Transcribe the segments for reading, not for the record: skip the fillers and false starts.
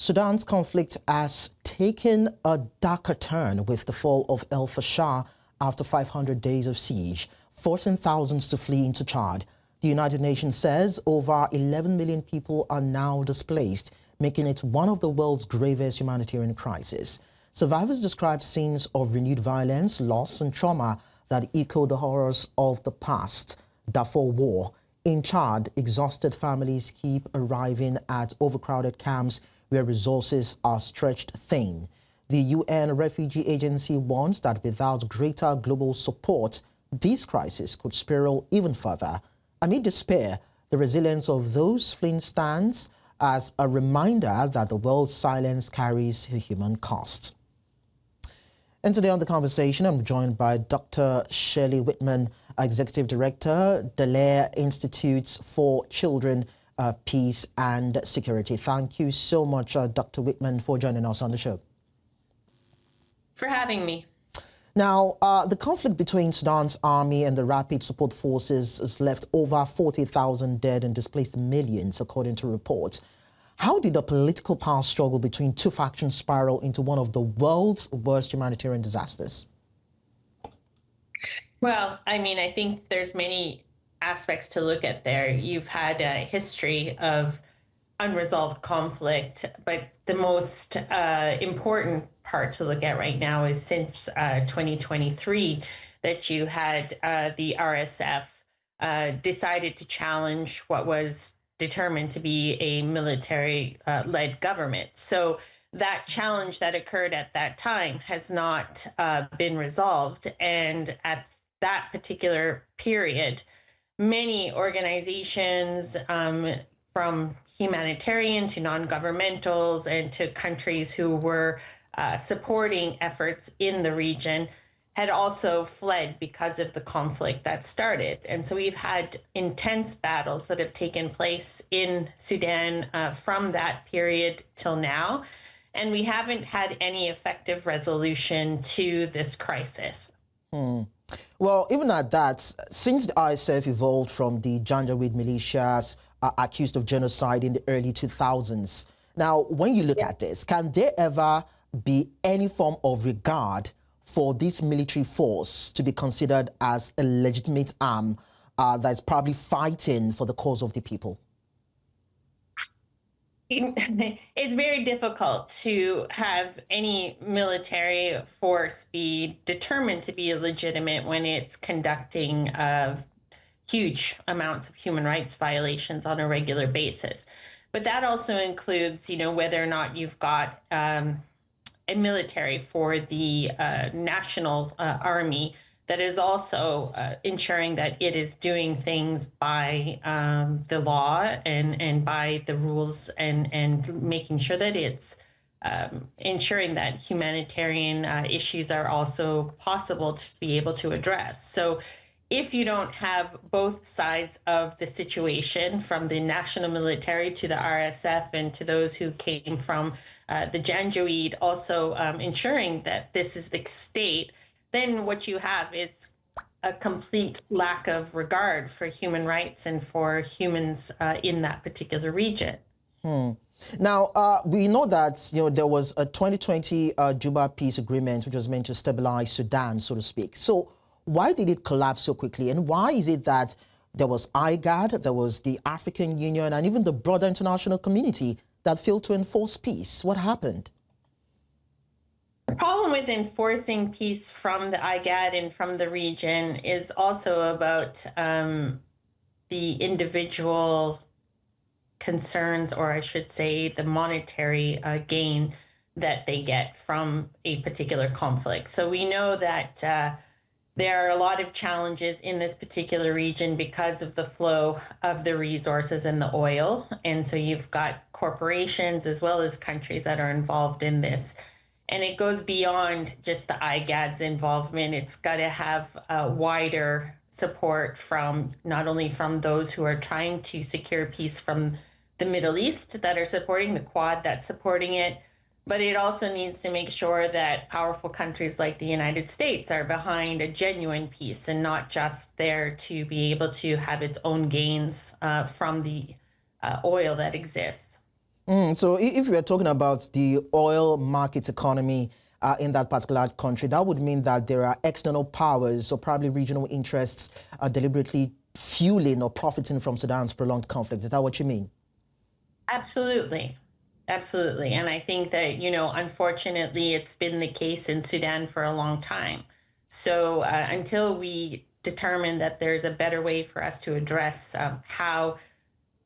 Sudan's conflict has taken a darker turn with the fall of Fasher after 500 days of siege, forcing thousands to flee into Chad. The United Nations says over 11 million people are now displaced, making it one of the world's gravest humanitarian crises. Survivors describe scenes of renewed violence, loss and trauma that echo the horrors of the past Darfur war. In Chad, exhausted families keep arriving at overcrowded camps where resources are stretched thin. The UN Refugee Agency warns that without greater global support, this crisis could spiral even further. Amid despair, the resilience of those fleeing stands as a reminder that the world's silence carries a human cost. And today on The Conversation, I'm joined by Dr. Shelly Whitman, Executive Director, Dallaire Institute for Children, Peace and Security. Thank you so much, Dr. Whitman, for joining us on the show. For having me. Now, the conflict between Sudan's army and the Rapid Support Forces has left over 40,000 dead and displaced millions, according to reports. How did the political power struggle between two factions spiral into one of the world's worst humanitarian disasters? Well, I mean, I think there's many aspects to look at there. You've had a history of unresolved conflict, but the most important part to look at right now is since 2023 that you had the RSF decided to challenge what was determined to be a military-led government. So that challenge that occurred at that time has not been resolved. And at that particular period, many organizations from humanitarian to non-governmentals and to countries who were supporting efforts in the region had also fled because of the conflict that started. And so we've had intense battles that have taken place in Sudan from that period till now, and we haven't had any effective resolution to this crisis. Well, even at that, since the ISF evolved from the Janjaweed militias accused of genocide in the early 2000s, now, when you look at this, can there ever be any form of regard for this military force to be considered as a legitimate arm that's probably fighting for the cause of the people? It's very difficult to have any military force be determined to be legitimate when it's conducting huge amounts of human rights violations on a regular basis. But that also includes, whether or not you've got a military for the national army that is also ensuring that it is doing things by the law and by the rules and making sure that it's ensuring that humanitarian issues are also possible to be able to address. So if you don't have both sides of the situation, from the national military to the RSF and to those who came from the Janjaweed, also ensuring that this is the state, then what you have is a complete lack of regard for human rights and for humans in that particular region. Now, we know that there was a 2020 Juba peace agreement, which was meant to stabilize Sudan, so to speak. So why did it collapse so quickly? And why is it that there was IGAD, there was the African Union, and even the broader international community that failed to enforce peace? What happened? The problem with enforcing peace from the IGAD and from the region is also about the individual concerns, or I should say the monetary gain that they get from a particular conflict. So we know that there are a lot of challenges in this particular region because of the flow of the resources and the oil. And so you've got corporations as well as countries that are involved in this. And it goes beyond just the IGAD's involvement. It's got to have wider support from not only from those who are trying to secure peace from the Middle East that are supporting the Quad that's supporting it, but it also needs to make sure that powerful countries like the United States are behind a genuine peace and not just there to be able to have its own gains from the oil that exists. So if we are talking about the oil market economy in that particular country, that would mean that there are external powers or probably regional interests deliberately fueling or profiting from Sudan's prolonged conflict. Is that what you mean? Absolutely. Absolutely. And I think that, unfortunately, it's been the case in Sudan for a long time. So until we determine that there's a better way for us to address how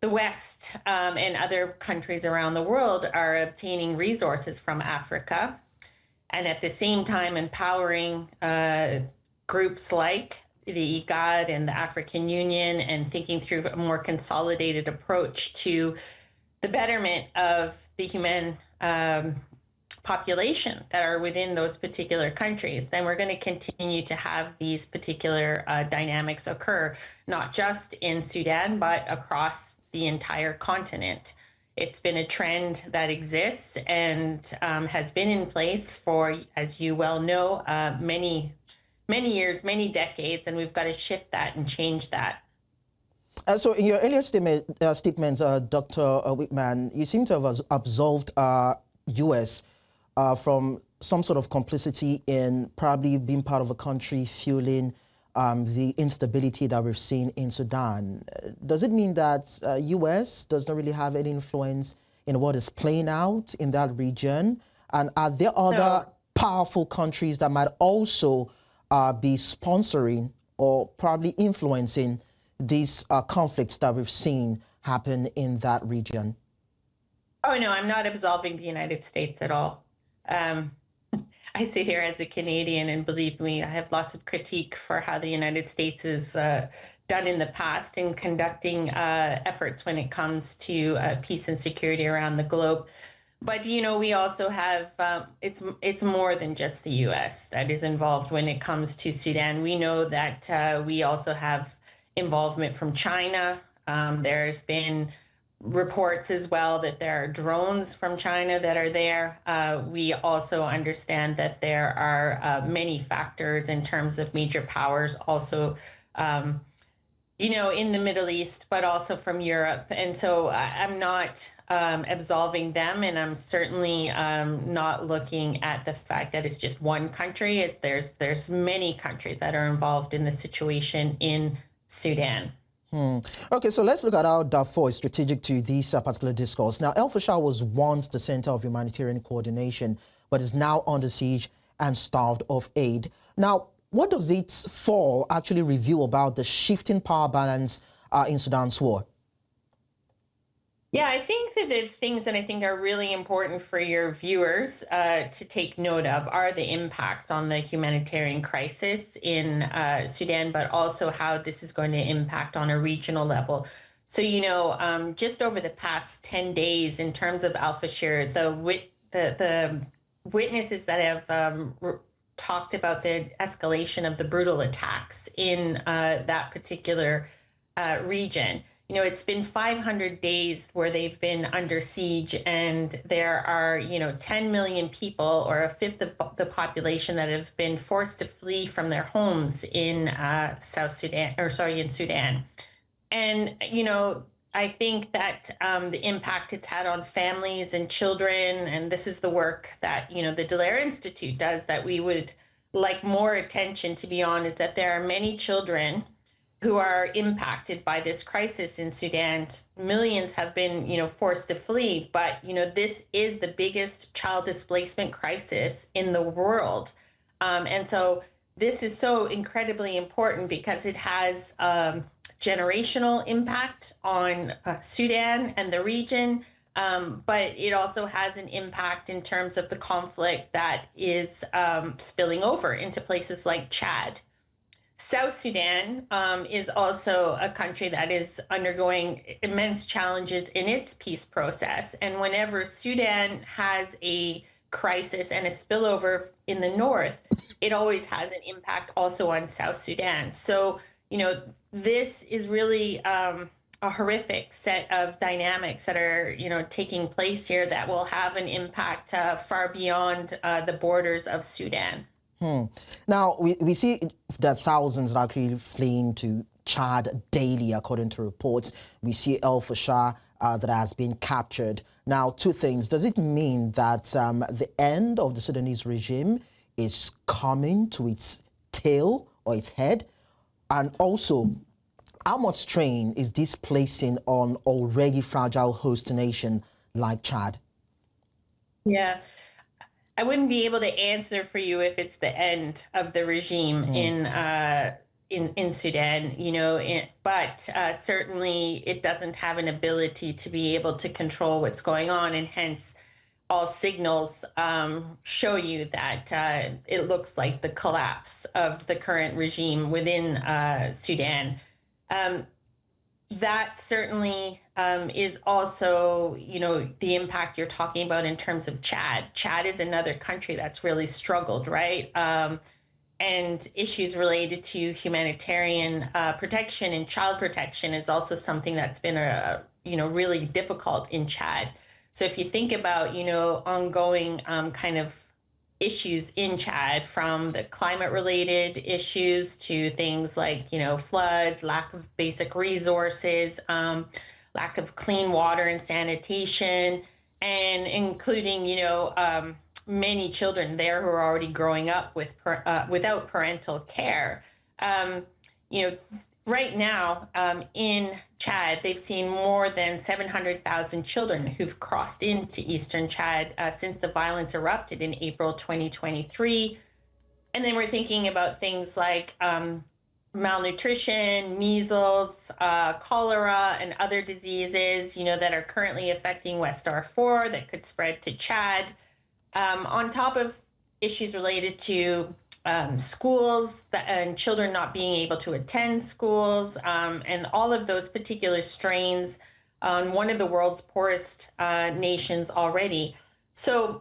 the West and other countries around the world are obtaining resources from Africa, and at the same time empowering groups like the IGAD and the African Union, and thinking through a more consolidated approach to the betterment of the human population that are within those particular countries, then we're going to continue to have these particular dynamics occur, not just in Sudan, but across the entire continent. It's been a trend that exists and has been in place for, as you well know, many years, many decades, and we've got to shift that and change that. So in your earlier statements, Dr. Whitman, you seem to have absolved U.S. From some sort of complicity in probably being part of a country fueling the instability that we've seen in Sudan. Does it mean that U.S. does not really have any influence in what is playing out in that region? And are there other powerful countries that might also be sponsoring or probably influencing these conflicts that we've seen happen in that region? Oh, no, I'm not absolving the United States at all. I sit here as a Canadian, and believe me, I have lots of critique for how the United States has done in the past in conducting efforts when it comes to peace and security around the globe. But, we also have, it's more than just the U.S. that is involved when it comes to Sudan. We know that we also have involvement from China. There's been reports as well that there are drones from China that are there. We also understand that there are many factors in terms of major powers also, in the Middle East, but also from Europe. And so I'm not absolving them, and I'm certainly not looking at the fact that it's just one country. There's many countries that are involved in the situation in Sudan. Okay, so let's look at how Darfur is strategic to this particular discourse. Now, Fashir was once the center of humanitarian coordination, but is now under siege and starved of aid. Now, what does its fall actually reveal about the shifting power balance in Sudan's war? Yeah, I think that the things that I think are really important for your viewers to take note of are the impacts on the humanitarian crisis in Sudan, but also how this is going to impact on a regional level. So, just over the past 10 days, in terms of Fashir, the witnesses that have talked about the escalation of the brutal attacks in that particular region. It's been 500 days where they've been under siege, and there are, 10 million people, or a fifth of the population, that have been forced to flee from their homes in in Sudan. And, I think that the impact it's had on families and children, and this is the work that, the Dallaire Institute does, that we would like more attention to be on, is that there are many children who are impacted by this crisis in Sudan. Millions have been, forced to flee, but, this is the biggest child displacement crisis in the world. And so this is so incredibly important because it has generational impact on Sudan and the region, but it also has an impact in terms of the conflict that is spilling over into places like Chad. South Sudan is also a country that is undergoing immense challenges in its peace process. And whenever Sudan has a crisis and a spillover in the north, it always has an impact also on South Sudan. So, this is really a horrific set of dynamics that are, taking place here that will have an impact far beyond the borders of Sudan. Now, we see that thousands are actually fleeing to Chad daily, according to reports. We see Fashir that has been captured. Now, two things. Does it mean that the end of the Sudanese regime is coming to its tail or its head? And also, how much strain is this placing on already fragile host nation like Chad? Yeah, I wouldn't be able to answer for you if it's the end of the regime in Sudan, but certainly it doesn't have an ability to be able to control what's going on, and hence all signals show you that it looks like the collapse of the current regime within Sudan. That certainly is also, the impact you're talking about in terms of Chad. Chad is another country that's really struggled, right? And issues related to humanitarian protection and child protection is also something that's been really difficult in Chad. So if you think about, ongoing kind of issues in Chad, from the climate-related issues to things like, floods, lack of basic resources, lack of clean water and sanitation, and including, many children there who are already growing up without parental care. Right now in Chad, they've seen more than 700,000 children who've crossed into eastern Chad since the violence erupted in April 2023. And then we're thinking about things like malnutrition, measles, cholera, and other diseases, that are currently affecting West Darfur that could spread to Chad. On top of issues related to schools and children not being able to attend schools, and all of those particular strains on one of the world's poorest nations already. So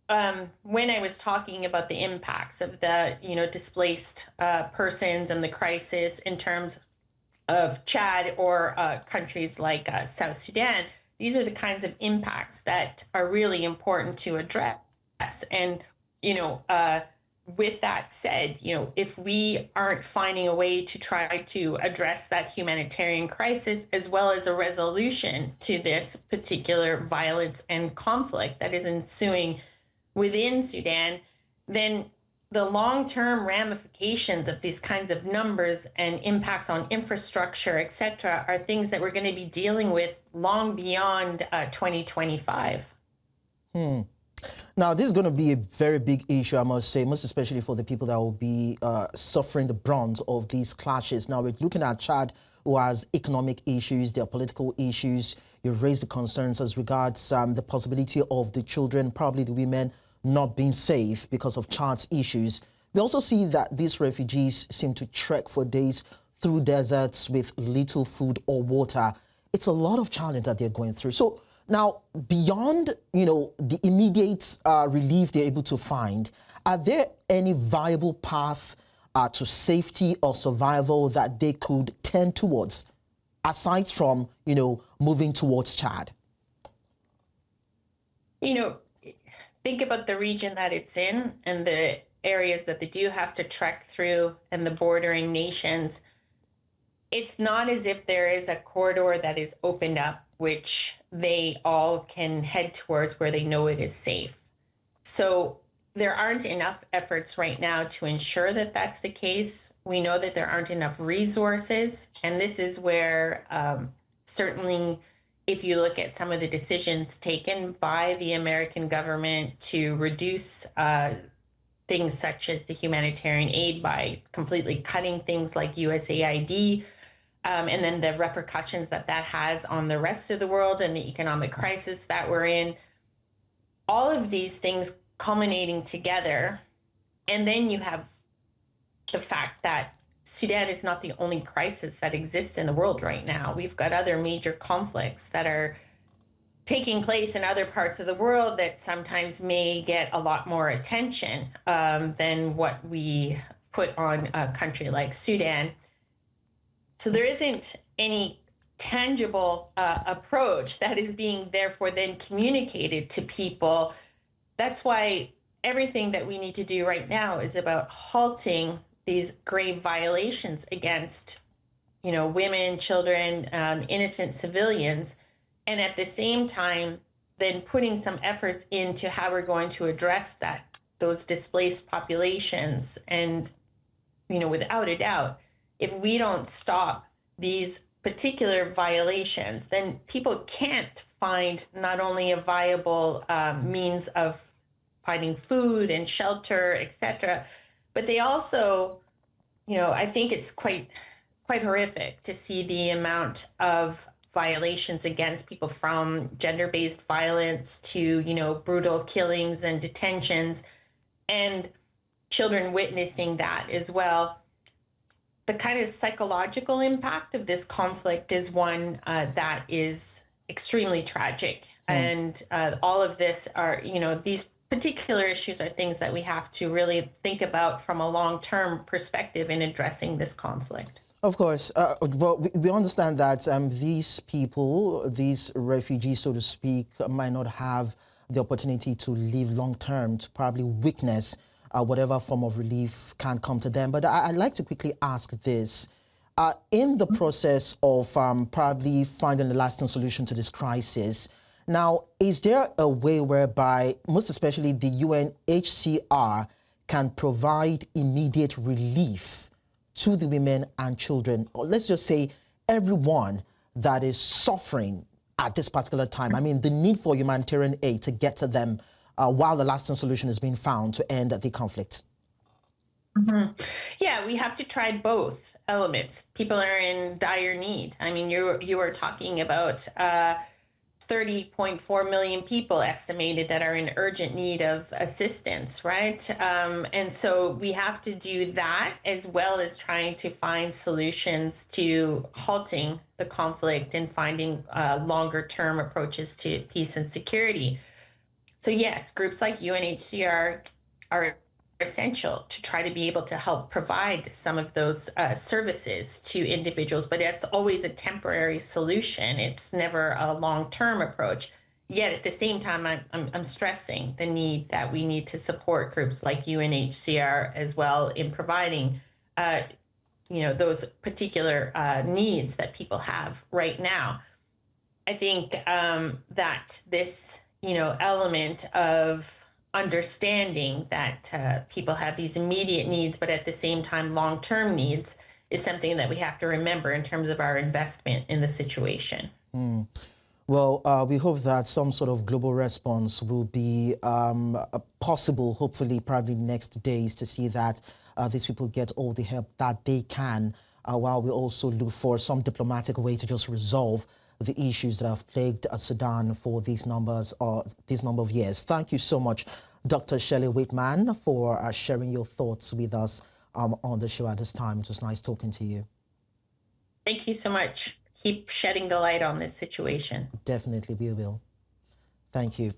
when I was talking about the impacts of the displaced persons and the crisis in terms of Chad or countries like South Sudan, these are the kinds of impacts that are really important to address. And with that said, if we aren't finding a way to try to address that humanitarian crisis, as well as a resolution to this particular violence and conflict that is ensuing within Sudan, then the long-term ramifications of these kinds of numbers and impacts on infrastructure, et cetera, are things that we're going to be dealing with long beyond 2025. Now, this is going to be a very big issue, I must say, most especially for the people that will be suffering the brunt of these clashes. Now, we're looking at Chad, who has economic issues, there are political issues. You've raised the concerns as regards the possibility of the children, probably the women, not being safe because of Chad's issues. We also see that these refugees seem to trek for days through deserts with little food or water. It's a lot of challenge that they're going through. So now, beyond, the immediate relief they're able to find, are there any viable path to safety or survival that they could tend towards, aside from, moving towards Chad? Think about the region that it's in and the areas that they do have to trek through and the bordering nations. It's not as if there is a corridor that is opened up which they all can head towards where they know it is safe. So there aren't enough efforts right now to ensure that that's the case. We know that there aren't enough resources, and this is where certainly if you look at some of the decisions taken by the American government to reduce things such as the humanitarian aid by completely cutting things like USAID, and then the repercussions that has on the rest of the world and the economic crisis that we're in, all of these things culminating together. And then you have the fact that Sudan is not the only crisis that exists in the world right now. We've got other major conflicts that are taking place in other parts of the world that sometimes may get a lot more attention than what we put on a country like Sudan. So there isn't any tangible approach that is being therefore then communicated to people. That's why everything that we need to do right now is about halting these grave violations against, women, children, innocent civilians, and at the same time, then putting some efforts into how we're going to address those displaced populations. And, without a doubt, if we don't stop these particular violations, then people can't find not only a viable means of finding food and shelter, etc., but they also, I think it's quite horrific to see the amount of violations against people, from gender-based violence to, brutal killings and detentions, and children witnessing that as well. The kind of psychological impact of this conflict is one that is extremely tragic. And all of this are, these particular issues are things that we have to really think about from a long-term perspective in addressing this conflict. Of course. Well, we understand that these people, these refugees, so to speak, might not have the opportunity to live long-term, to probably witness whatever form of relief can come to them. But I'd like to quickly ask this. In the process of probably finding a lasting solution to this crisis, now, is there a way whereby, most especially the UNHCR, can provide immediate relief to the women and children, or let's just say everyone that is suffering at this particular time? I mean, the need for humanitarian aid to get to them while the lasting solution is being found to end the conflict. Yeah, we have to try both elements. People are in dire need. I mean, you were talking about 30.4 million people estimated that are in urgent need of assistance, right? And so we have to do that, as well as trying to find solutions to halting the conflict and finding longer term approaches to peace and security. So yes, groups like UNHCR are essential to try to be able to help provide some of those services to individuals, but it's always a temporary solution. It's never a long-term approach. Yet at the same time, I'm stressing the need that we need to support groups like UNHCR as well in providing, those particular needs that people have right now. I think that this, element of understanding that people have these immediate needs, but at the same time long-term needs, is something that we have to remember in terms of our investment in the situation. Well, we hope that some sort of global response will be possible, hopefully, probably next days, to see that these people get all the help that they can, while we also look for some diplomatic way to just resolve the issues that have plagued Sudan for these number of years. Thank you so much, Dr. Shelly Whitman, for sharing your thoughts with us on the show at this time. It was nice talking to you. Thank you so much. Keep shedding the light on this situation. Definitely we will. Thank you.